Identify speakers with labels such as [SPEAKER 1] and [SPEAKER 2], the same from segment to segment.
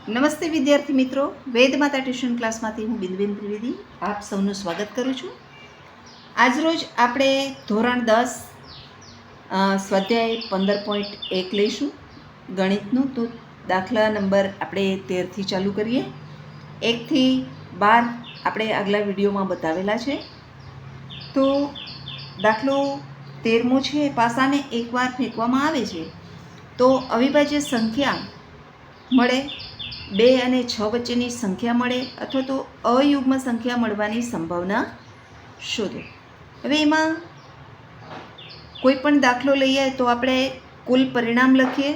[SPEAKER 1] નમસ્તે વિદ્યાર્થી મિત્રો, વેદમાતા ટ્યુશન ક્લાસમાંથી હું બિંદુબેન ત્રિવેદી આપ સૌનું સ્વાગત કરું છું. આજરોજ આપણે ધોરણ 10 સ્વાધ્યાય 15.1 લઈશું ગણિતનું. તો દાખલા નંબર આપણે 13થી ચાલુ કરીએ. 1 થી 12 આપણે આગલા વિડીયોમાં બતાવેલા છે. તો દાખલો 13મો છે, પાસાને એકવાર ફેંકવામાં આવે છે તો અવિભાજ્ય સંખ્યા મળે, 2 અને 6 વચ્ચેની સંખ્યા મળે અથવા તો અયુગ્મ સંખ્યા મળવાની સંભાવના શોધો. હવે એમાં કોઈ પણ દાખલો લઈએ તો આપણે કુલ પરિણામ લખીએ.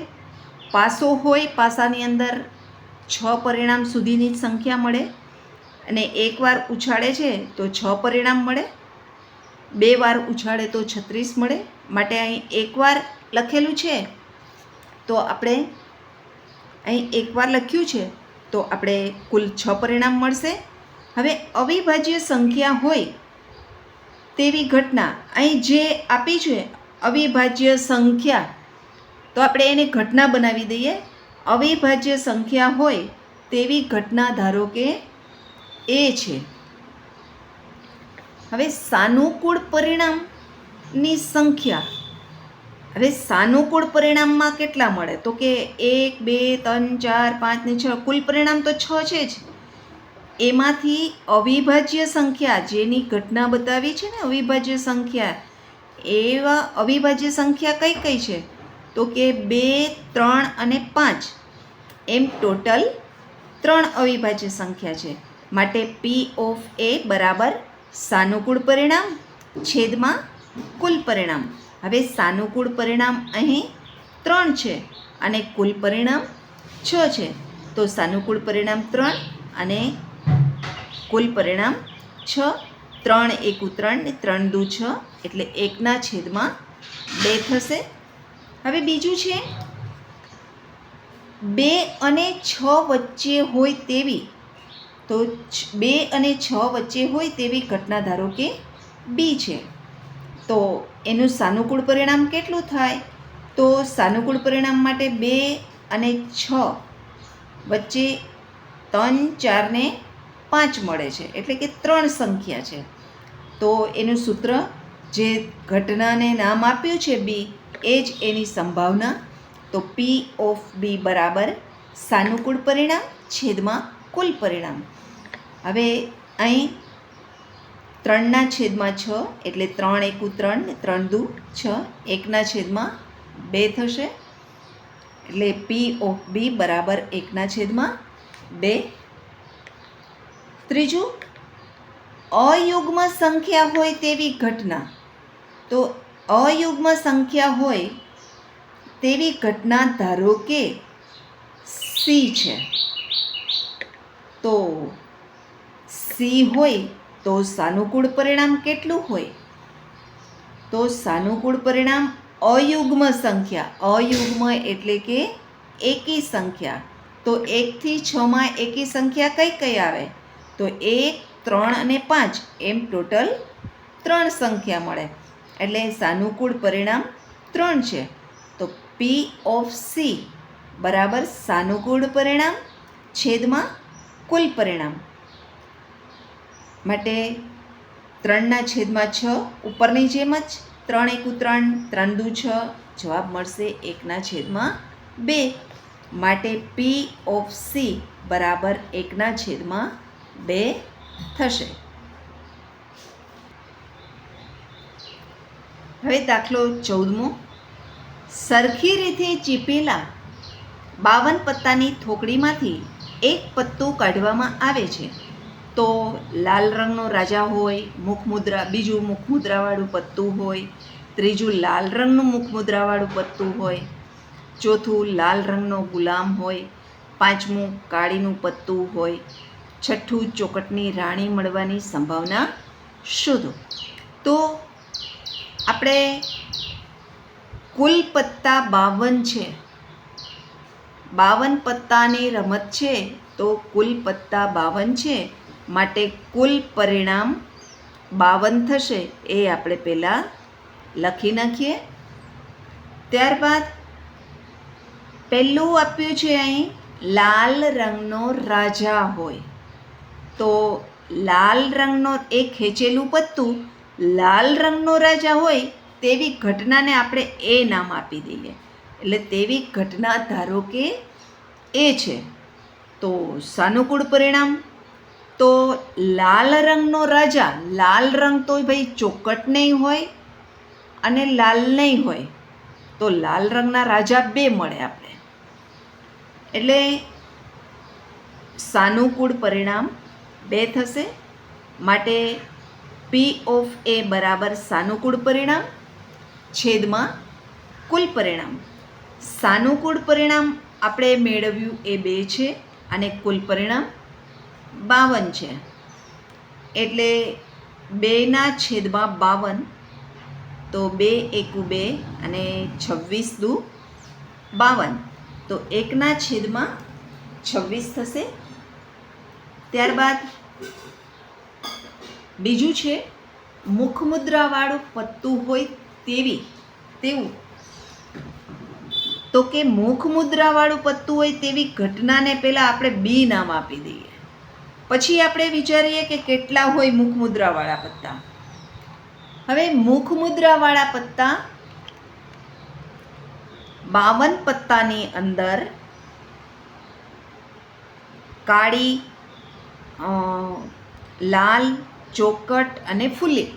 [SPEAKER 1] પાસો હોય, પાસાની અંદર 6 પરિણામ સુધીની જ સંખ્યા મળે અને એકવાર ઉછાળે છે તો 6 પરિણામ મળે, 2 વાર ઉછાળે તો 36 મળે. માટે અહીં એકવાર લખેલું છે તો આપણે અહીં એકવાર લખ્યું છે તો આપણે કુલ 6 પરિણામ મળશે. હવે અવિભાજ્ય સંખ્યા હોય તેવી ઘટના અહીં જે આપી છે, અવિભાજ્ય સંખ્યા, તો આપણે એને ઘટના બનાવી દઈએ. અવિભાજ્ય સંખ્યા હોય તેવી ઘટના ધારો કે એ છે. હવે સાનુકૂળ પરિણામની સંખ્યા, હવે સાનુકૂળ પરિણામમાં કેટલા મળે તો કે 1, 2, 3, 4, 5 ને 6, કુલ પરિણામ તો 6 છે જ. એમાંથી અવિભાજ્ય સંખ્યા જેની ઘટના બતાવી છે ને, અવિભાજ્ય સંખ્યા, એવા અવિભાજ્ય સંખ્યા કઈ કઈ છે તો કે 2, 3 અને 5, એમ ટોટલ 3 અવિભાજ્ય સંખ્યા છે. માટે P ઓફ A બરાબર સાનુકૂળ પરિણામ છેદમાં કુલ પરિણામ. હવે સાનુકૂળ પરિણામ અહીં 3 છે અને કુલ પરિણામ 6 છે. તો સાનુકૂળ પરિણામ 3 અને કુલ પરિણામ 6. 3 એકુ 3 ને 3 દુ 6 એટલે 1/2 થશે. હવે બીજું છે 2 અને 6 વચ્ચે હોય તેવી, તો 2 અને 6 વચ્ચે હોય તેવી ઘટના ધારો કે B છે. તો એનું સાનુકૂળ પરિણામ કેટલું થાય તો સાનુકૂળ પરિણામ માટે 2 અને 6 વચ્ચે 3, 4 ને 5 મળે છે, એટલે કે 3 સંખ્યા છે. તો એનું સૂત્ર જે ઘટનાને નામ આપ્યું છે B, એ જ એની સંભાવના. તો P ઓફ B બરાબર સાનુકૂળ પરિણામ છેદમાં કુલ પરિણામ. હવે અહીં 3/6 એટલે 3 એકુ 3 ને 3 દુ 6, 1/2 થશે. એટલે P ઓફ B બરાબર 1/2. ત્રીજું, અયુગ્મ સંખ્યા હોય તેવી ઘટના. તો અયુગ્મ સંખ્યા હોય તેવી ઘટના ધારો કે C છે. તો C હોય તો સાનુકૂળ પરિણામ કેટલું હોય તો સાનુકૂળ પરિણામ અયુગ્મ સંખ્યા, અયુગ્મ એટલે કે એકી સંખ્યા. તો 1 થી 6 માં એકી સંખ્યા કઈ કઈ આવે તો 1, 3 અને 5, એમ ટોટલ 3 સંખ્યા મળે. એટલે સાનુકૂળ પરિણામ 3 છે. તો P ઓફ C બરાબર સાનુકૂળ પરિણામ છેદમાં કુલ પરિણામ. માટે 3/6 ઉપરની જેમ જ, 3 એકુ 3, 3 દુ 6, જવાબ મળશે 1/2. માટે P ઓફ C બરાબર 1/2 થશે. હવે દાખલો 14મો. સરખી રીતે ચીપેલા 52 પત્તાની થોકડીમાંથી એક પત્તું કાઢવામાં આવે છે. તો લાલ રંગનો રાજા હોય, મુખમુદ્રા, બીજું મુખમુદ્રાવાળું પત્તું હોય, ત્રીજું લાલ રંગનું મુખમુદ્રાવાળું પત્તું હોય, ચોથું લાલ રંગનો ગુલામ હોય, પાંચમું કાળીનું પત્તું હોય, છઠ્ઠું ચોકટની રાણી મળવાની સંભાવના શોધો. તો આપણે કુલ પત્તા 52 છે, 52 પત્તાની રમત છે, તો કુલ પત્તા 52 છે. માટે કુલ પરિણામ 52 થશે. એ આપણે પહેલાં લખી નાખીએ. ત્યારબાદ પહેલું આપ્યું છે અહીં લાલ રંગનો રાજા હોય તો લાલ રંગનો એક ખેંચેલું પત્તું લાલ રંગનો રાજા હોય તેવી ઘટનાને આપણે એ નામ આપી દઈએ. એટલે તેવી ઘટના ધારો કે એ છે તો સાનુકૂળ પરિણામ તો લાલ રંગનો રાજા, લાલ રંગ તો ભાઈ ચોકટ નહીં હોય અને લાલ નહીં હોય તો લાલ રંગના રાજા બે મળે આપણે. એટલે સાનુકૂળ પરિણામ બે થશે. માટે પી ઓફ એ બરાબર સાનુકૂળ પરિણામ છેદમાં કુલ પરિણામ. સાનુકૂળ પરિણામ આપણે મેળવ્યું એ 2 છે અને કુલ પરિણામ 52 છે. એટલે 2/52 તો 2 એકુ 2 અને 26 દુ 52 તો 1/26 થશે. ત્યારબાદ બીજું છે મુખમુદ્રાવાળું પત્તું હોય તેવું. તો કે મુખમુદ્રાવાળું પત્તું હોય તેવી ઘટનાને પહેલાં આપણે બી નામ આપી દઈએ. પછી આપણે વિચારીએ કે કેટલા હોય મુખમુદ્રાવાળા પત્તા. હવે મુખમુદ્રાવાળા પત્તા 52 પત્તાની અંદર કાળી, લાલ, ચોકટ અને ફૂલી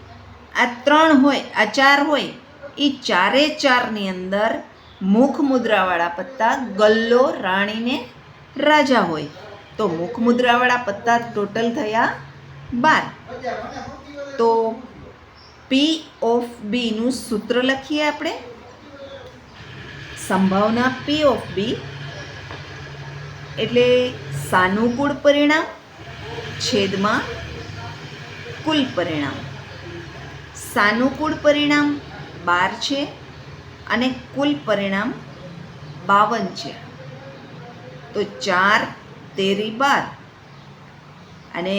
[SPEAKER 1] આ 3 હોય, આ 4 હોય. એ 4ની અંદર મુખમુદ્રાવાળા પત્તા ગલ્લો, રાણીને રાજા હોય તો મુખમુદ્રાવાળા પત્તા ટોટલ થયા 12. તો પી ઓફ બીનું સૂત્ર લખીએ આપણે. સંભાવના પી ઓફ બી એટલે સાનુકૂળ પરિણામ છેદમાં કુલ પરિણામ. સાનુકૂળ પરિણામ 12 છે અને કુલ પરિણામ 52 છે. તો 4 તેરી 12 અને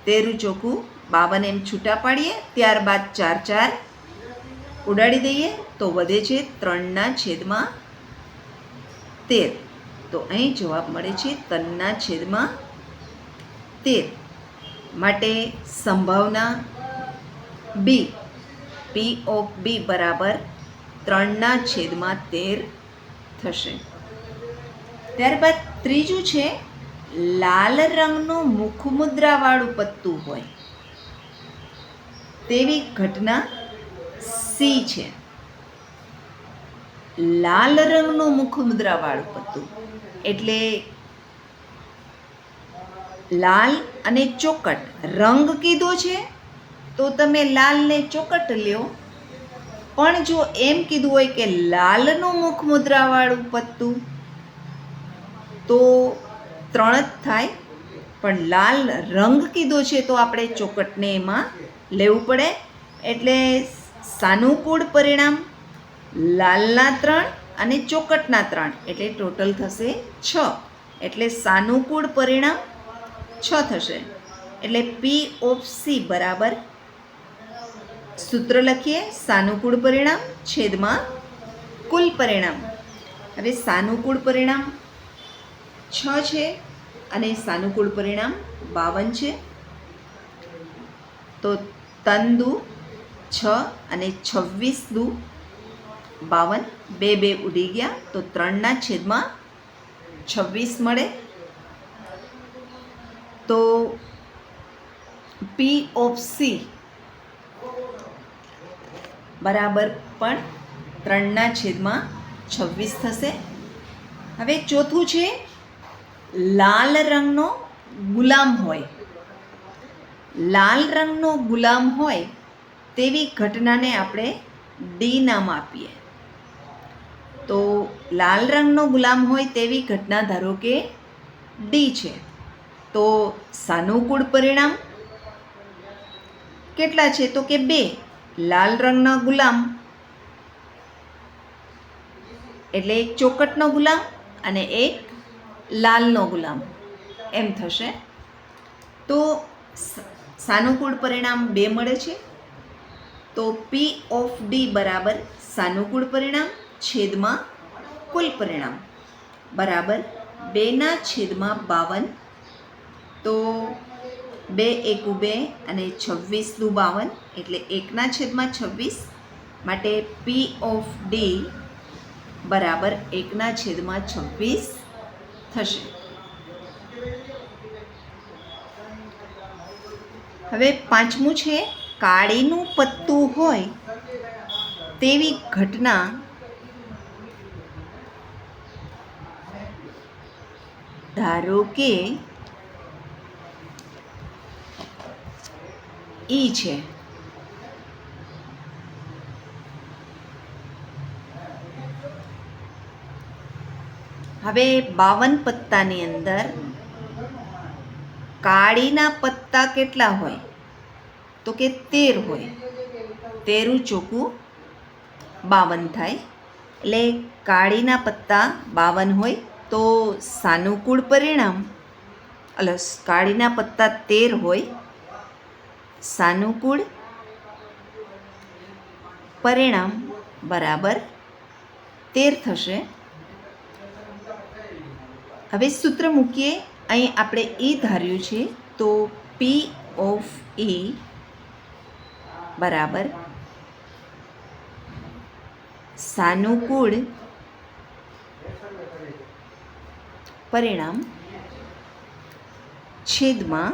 [SPEAKER 1] 13 ચોખ્ખું 52 એમ છૂટા પાડીએ. ત્યારબાદ 4 ઉડાડી દઈએ તો વધે છે 3/13. તો અહીં જવાબ મળે છે 3/13. માટે સંભાવના બી પી ઓફ બી બરાબર 3/13 થશે. ત્યારબાદ ત્રીજું છે લાલ રંગનું મુખમુદ્રાવાળું પત્તું હોય તેવી ઘટના સી છે. લાલ રંગનું મુખમુદ્રાવાળું પત્તું એટલે લાલ અને ચોકટ. રંગ કીધો છે તો તમે લાલ ને ચોકટ લ્યો. પણ જો એમ કીધું હોય કે લાલનું મુખમુદ્રાવાળું પત્તું તો 3 જ થાય. પણ લાલ રંગ કીધો છે તો આપણે ચોકટને એમાં લેવું પડે. એટલે સાનુકૂળ પરિણામ લાલના 3 અને ચોકટના 3 એટલે ટોટલ થશે 6. એટલે સાનુકૂળ પરિણામ 6 થશે. એટલે પી ઓફ સી બરાબર સૂત્ર લખીએ સાનુકૂળ પરિણામ છેદમાં કુલ પરિણામ. હવે સાનુકૂળ પરિણામ 6 છે અને સાનુકૂળ પરિણામ 52 છે. તો 3 દુ 6 અને 26 દુ 52 2 ઉડી ગયા તો 3/26 મળે. તો પી ઓફ સી બરાબર પણ 3/26 થશે. હવે ચોથું છે લાલ રંગનો ગુલામ હોય. લાલ રંગનો ગુલામ હોય તેવી ઘટનાને આપણે ડી નામ આપીએ. તો લાલ રંગનો ગુલામ હોય તેવી ઘટના ધારો કે ડી છે. તો સાનુકૂળ પરિણામ કેટલા છે તો કે 2. લાલ રંગનો ગુલામ એટલે એક ચોકટનો ગુલામ અને એક લાલનો ગુલામ એમ થશે. તો સાનુકૂળ પરિણામ 2 મળે છે. તો પી ઓફ ડી બરાબર સાનુકૂળ પરિણામ છેદમાં કુલ પરિણામ બરાબર 2/52 તો 2 એકુ 2 અને 26 દુ 52 એટલે 1/26 માટે P ઓફ D બરાબર 1/26 થશે. હવે પાંચમું છે કાળીનું પત્તું હોય તેવી ઘટના ધારો કે ઈ છે. હવે 52 પત્તાની અંદર કાળીના પત્તા કેટલા હોય તો કે 13 હોય. 13 ચોકું 52 થાય. એટલે કાળીના પત્તા 52 હોય તો સાનુકૂળ પરિણામ કાળીના પત્તા 13 હોય, સાનુકૂળ પરિણામ બરાબર 13 થશે. હવે સૂત્ર મૂકીએ. અહીં આપણે એ ધાર્યું છે તો P ઓફ E બરાબર સાનુકૂળ પરિણામ છેદમાં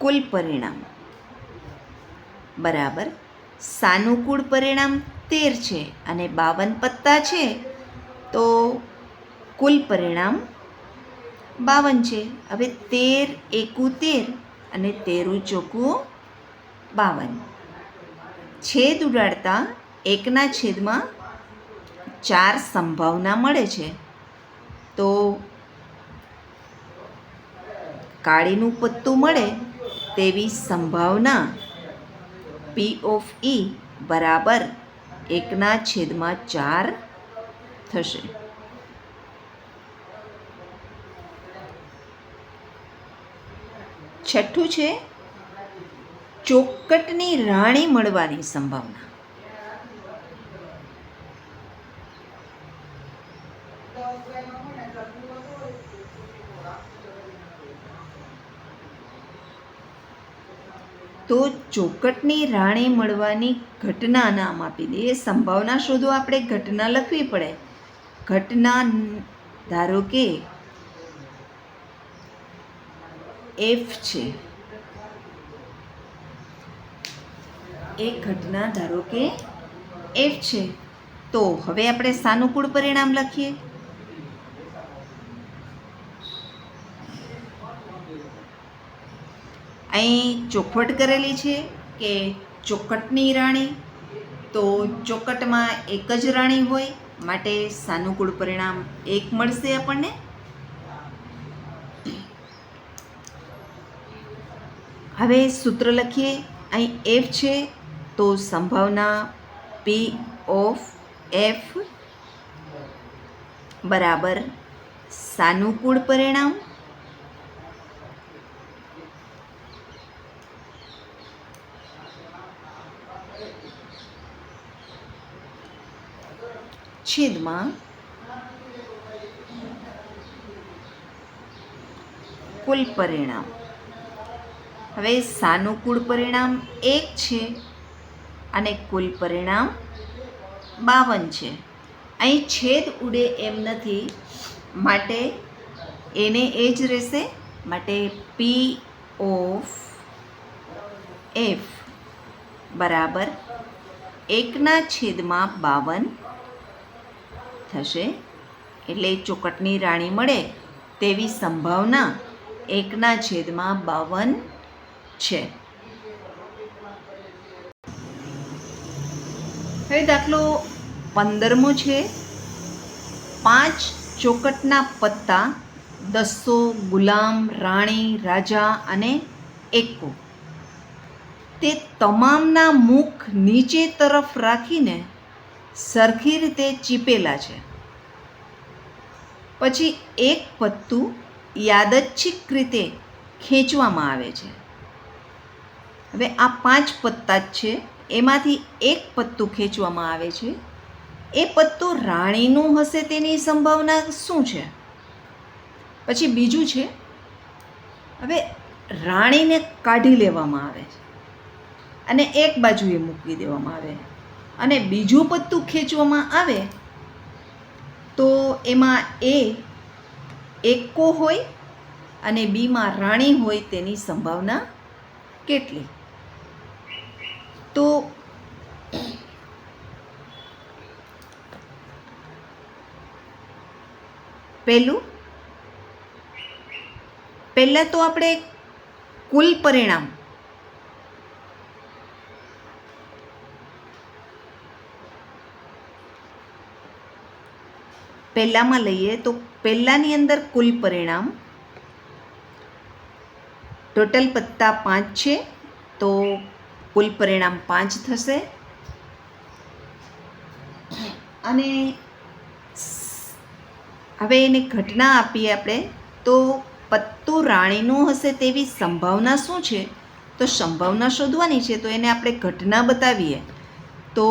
[SPEAKER 1] કુલ પરિણામ બરાબર સાનુકૂળ પરિણામ 13 છે અને 52 પત્તા છે તો કુલ પરિણામ 52 છે. હવે 13 એકુ 13 અને 13 ચોકું 52. છેદ ઉડાડતા 1/4 સંભાવના મળે છે. તો કાળીનું પત્તું મળે તેવી સંભાવના P ઓફ E બરાબર 1/4 થશે. છઠ્ઠું છે ચોકટની રાણી મળવાની સંભાવના. તો ચોકટની રાણી મળવાની ઘટના નામ આપી દઈએ. સંભાવના શોધો, આપણે ઘટના લખવી પડે. ઘટના ધારો કે F છે. એક ઘટના ધારો કે F છે. તો હવે આપણે સાનુકૂળ પરિણામ લખીએ. અહીં ચોખવટ કરેલી છે કે ચોકટની રાણી, તો ચોકટમાં એક જ રાણી હોય માટે સાનુકૂળ પરિણામ 1 મળશે આપણને. હવે સૂત્ર લખીએ. અહીં F છે તો સંભાવના P ઓફ F બરાબર સાનુકૂળ પરિણામ છેદમાં કુલ પરિણામ. હવે સાનુકૂળ પરિણામ 1 છે અને કુલ પરિણામ 52 છે. અહીં છેદ ઉડે એમ નથી માટે એને એ જ રહેશે. માટે P ઓફ F બરાબર 1/52 થશે. એટલે ચોકટની રાણી મળે તેવી સંભાવના 1/52 છે. હવે દાખલો 15મો છે. 5 ચોકટના પત્તા 200 ગુલામ, રાણી, રાજા અને એકો તે તમામના મુખ નીચે તરફ રાખીને સરખી રીતે ચીપેલા છે. પછી એક પત્તું યાદચ્છિક રીતે ખેંચવામાં આવે છે. હવે આ 5 પત્તા જ છે, એમાંથી એક પત્તું ખેંચવામાં આવે છે. એ પત્તું રાણીનું હશે તેની સંભાવના શું છે? પછી બીજું છે, હવે રાણીને કાઢી લેવામાં આવે છે અને એક બાજુએ મૂકી દેવામાં આવે અને બીજું પત્તું ખેંચવામાં આવે તો એમાં એ એકો હોય અને બીમાં રાણી હોય તેની સંભાવના કેટલી? તો પહેલાં તો આપણે કુલ પરિણામ પહેલામાં લઈએ તો પહેલાંની અંદર કુલ પરિણામ ટોટલ પત્તા 5 છે તો કુલ પરિણામ 5 થશે અને હવે એને ઘટના આપીએ આપણે તો પત્તું રાણીનું હશે તેવી સંભાવના શું છે? તો સંભાવના શોધવાની છે તો એને આપણે ઘટના બતાવીએ તો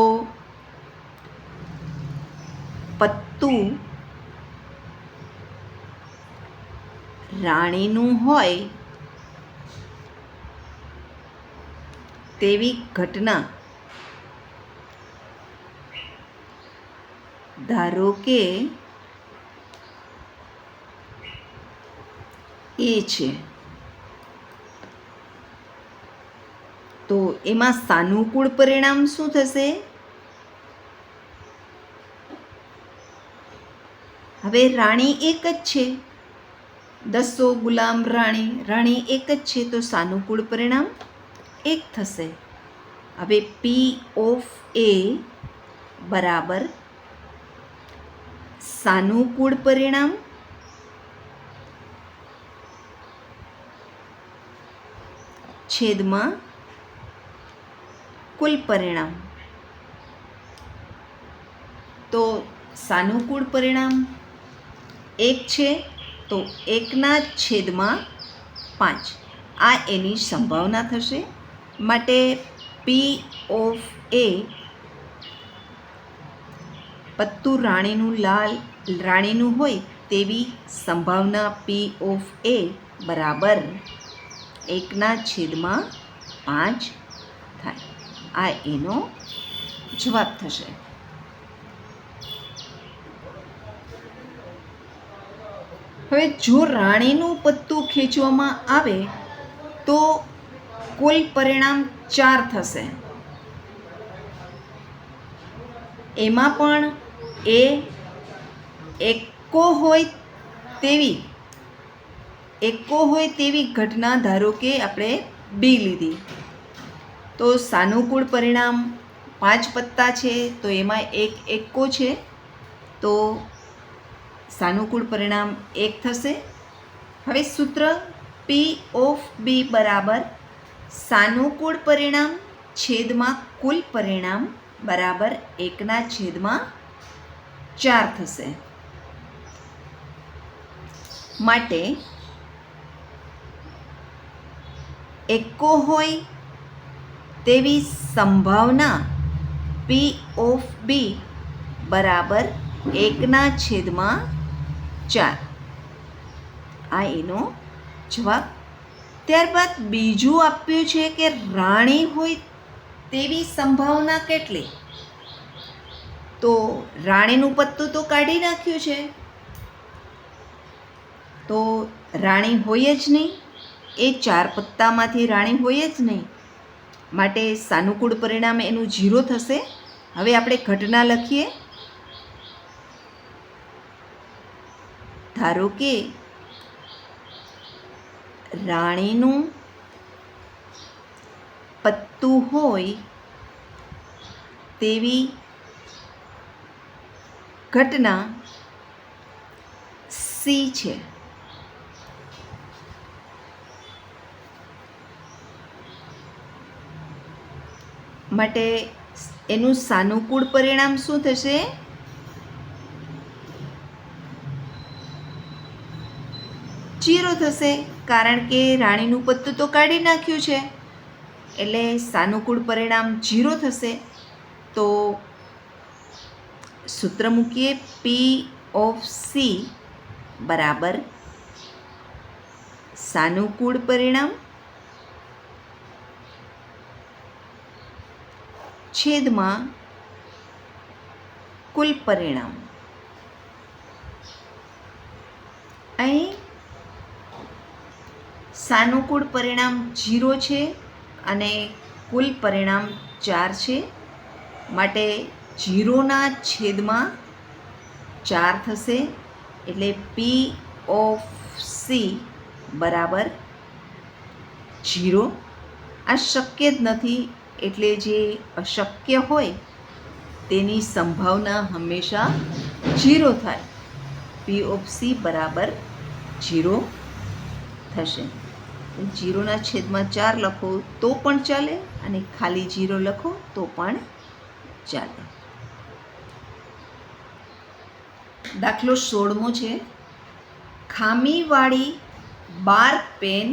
[SPEAKER 1] પત્તું રાણીનું હોય તેવી ઘટના ધારો કે એ છે તો એમાં સાનુકૂળ પરિણામ શું થશે? હવે રાણી એક જ છે, 10 ગુલામ રાણી એક જ છે તો સાનુકૂળ પરિણામ 1 થશે. હવે P ઓફ A બરાબર સાનુકૂળ પરિણામ છેદમાં કુલ પરિણામ. તો સાનુકૂળ પરિણામ 1 છે તો 1/5 આ એની સંભાવના થશે. માટે P ઓફ A પત્તું રાણીનું હોય તેવી સંભાવના P ઓફ A બરાબર 1/5 થાય. આ એનો જવાબ થશે. હવે જો રાણીનું પત્તું ખેંચવામાં આવે તો કુલ પરિણામ 4 થશે. એમાં પણ એ એકો હોય તેવી ઘટના ધારો કે આપણે બી લીધી તો સાનુકૂળ પરિણામ 5 પત્તા છે તો એમાં એક એકો છે તો સાનુકૂળ પરિણામ 1 થશે. હવે સૂત્ર P ઓફ B બરાબર સાનુકૂળ પરિણામ છેદમાં કુલ પરિણામ બરાબર 1/4 થશે. માટે એકો હોય તેવી સંભાવના P ઓફ B બરાબર 1/4 આ એનો જવાબ. ત્યારબાદ બીજું આપ્યું છે કે રાણી હોય તેવી સંભાવના કેટલી? તો રાણીનું પત્તું તો કાઢી નાખ્યું છે તો રાણી હોય જ નહીં, એ 4 પત્તામાંથી રાણી હોય જ નહીં. માટે સાનુકૂળ પરિણામ એનું 0 થશે. હવે આપણે ઘટના લખીએ. ધારો કે રાણીનું પત્તું હોય તેવી ઘટના C છે. માટે એનું સાનુકૂળ પરિણામ શું થશે? 0 થશે. કારણ કે રાણીનું પત્તું તો કાઢી નાખ્યું છે એટલે સાનુકૂળ પરિણામ 0 થશે. તો સૂત્ર મૂકીએ પી ઓફ સી બરાબર સાનુકૂળ પરિણામ છેદમાં કુલ પરિણામ. અહીં સાનુકૂળ પરિણામ 0 છે અને કુલ પરિણામ 4 છે, માટે 0ના છેદમાં 4 થશે, એટલે પી ઓફ સી બરાબર 0. આ શક્ય જ નથી, એટલે જે અશક્ય હોય તેની સંભાવના હંમેશા 0 થાય. પી ઓફ સી બરાબર 0 થશે. 0ના છેદમાં 4 લખો તો પણ ચાલે અને ખાલી 0 લખો તો પણ ચાલે. દાખલો 16મો છે. ખામીવાળી 12 પેન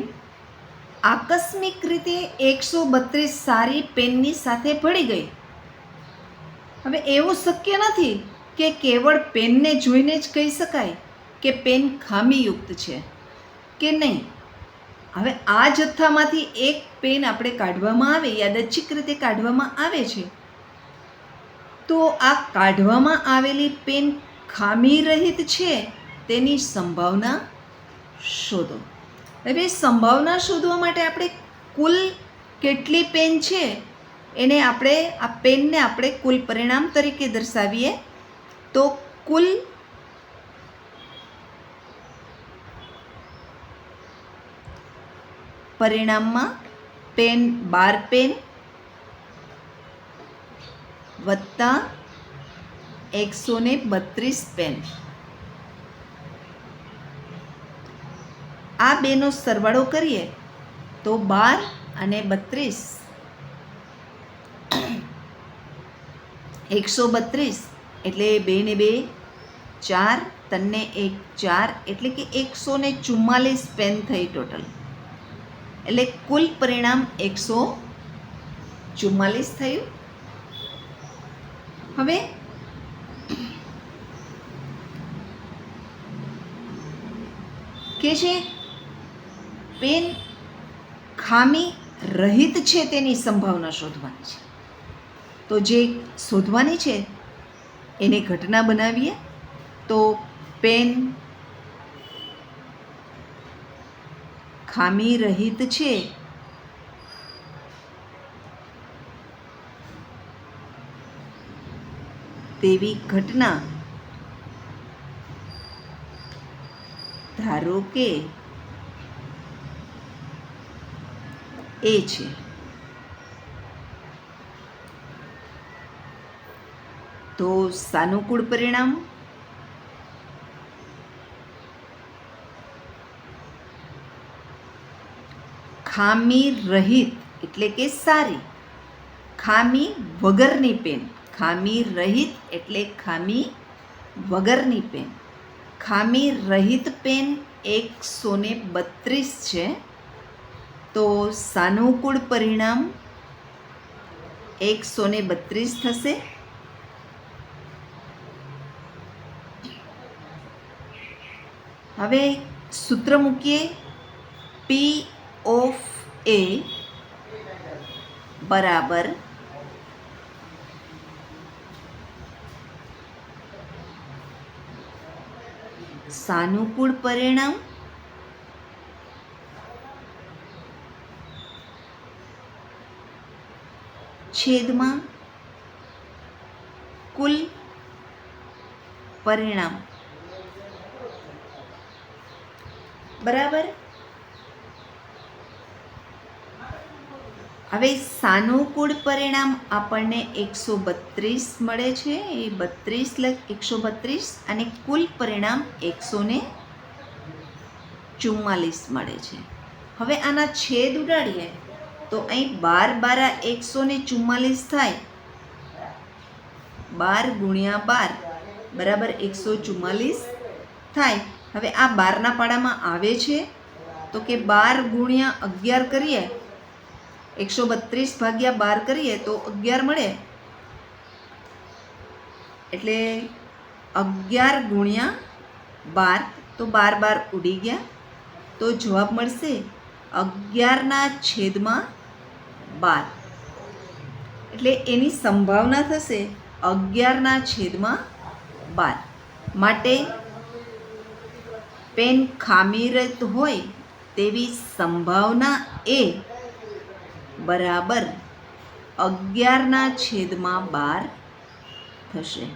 [SPEAKER 1] આકસ્મિક રીતે 132 સારી પેનની સાથે ભળી ગઈ. હવે એવું શક્ય નથી કે કેવળ પેનને જોઈને જ કહી શકાય કે પેન ખામીયુક્ત છે કે નહીં. હવે આ જથ્થામાંથી એક પેન આપણે કાઢવામાં આવે, યાદચ્છિક રીતે કાઢવામાં આવે છે, તો આ કાઢવામાં આવેલી પેન ખામી રહિત છે તેની સંભાવના શોધો. હવે સંભાવના શોધવા માટે આપણે કુલ કેટલી પેન છે એને આપણે આ પેનને આપણે કુલ પરિણામ તરીકે દર્શાવીએ તો કુલ પરિણામમાં પેન 12 પેન વત્તા 132 પેન, આ બેનો સરવાળો કરીએ તો 12 અને 32 132, એટલે 2 ને 2 4, 3 ને 1 4, એટલે કે 144 પેન થઈ ટોટલ. એટલે કુલ પરિણામ 144 થયું. હવે કે છે પેન ખામી રહિત છે તેની સંભાવના શોધવાની છે. તો જે શોધવાની છે એને ઘટના બનાવીએ તો પેન ખામી રહિત છે તેવી ઘટના ધારો કે એ છે. તો સાનુકૂળ પરિણામ ખામી રહિત એટલે કે સારી, ખામી વગરની પેન, ખામી રહિત એટલે ખામી વગરની પેન. ખામી રહિત પેન 132 છે, તો સાનુકૂળ પરિણામ 132 થશે. હવે સૂત્ર મૂકીએ પી ઓફ એ બરાબર સાનુકૂળ પરિણામ છેદમાં કુલ પરિણામ બરાબર. હવે સાનુકૂળ પરિણામ આપણને 132 મળે છે, એ 132 અને કુલ પરિણામ 144 મળે છે. હવે આના છેદ ઉડાડીએ તો અહીં 12 144 થાય, 12 ગુણ્યા 12 બરાબર 144 થાય. હવે આ 12ના પાડામાં આવે છે તો કે 12 ગુણ્યા 11 કરીએ, 132 ભાગ્યા 12 કરીએ તો 11 મળે. એટલે 11 ગુણ્યા 12, તો 12 ઉડી ગયા, તો જવાબ મળશે 11/12. એટલે એની સંભાવના થશે 11/12. માટે પેન ખામીરહિત હોય તેવી સંભાવના એ બરાબર 11/12 થશે.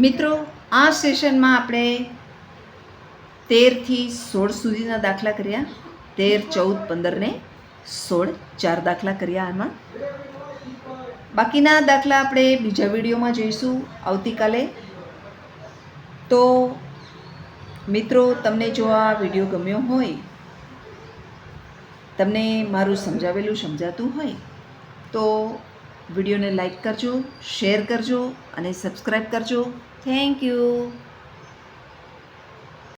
[SPEAKER 1] મિત્રો, આ સેશનમાં આપણે 13 થી 16 સુધીના દાખલા કર્યા. 13, 14, 15 ને 16 4 દાખલા કર્યા. આમાં બાકીના દાખલા આપણે બીજા વિડીયોમાં જોઈશું આવતીકાલે. તો મિત્રો, તમને જો આ વિડીયો ગમ્યો હોય, તમને મારું સમજાવેલું સમજાતું હોય તો વિડીયોને લાઈક કરજો, શેર કરજો અને સબસ્ક્રાઈબ કરજો. Thank you.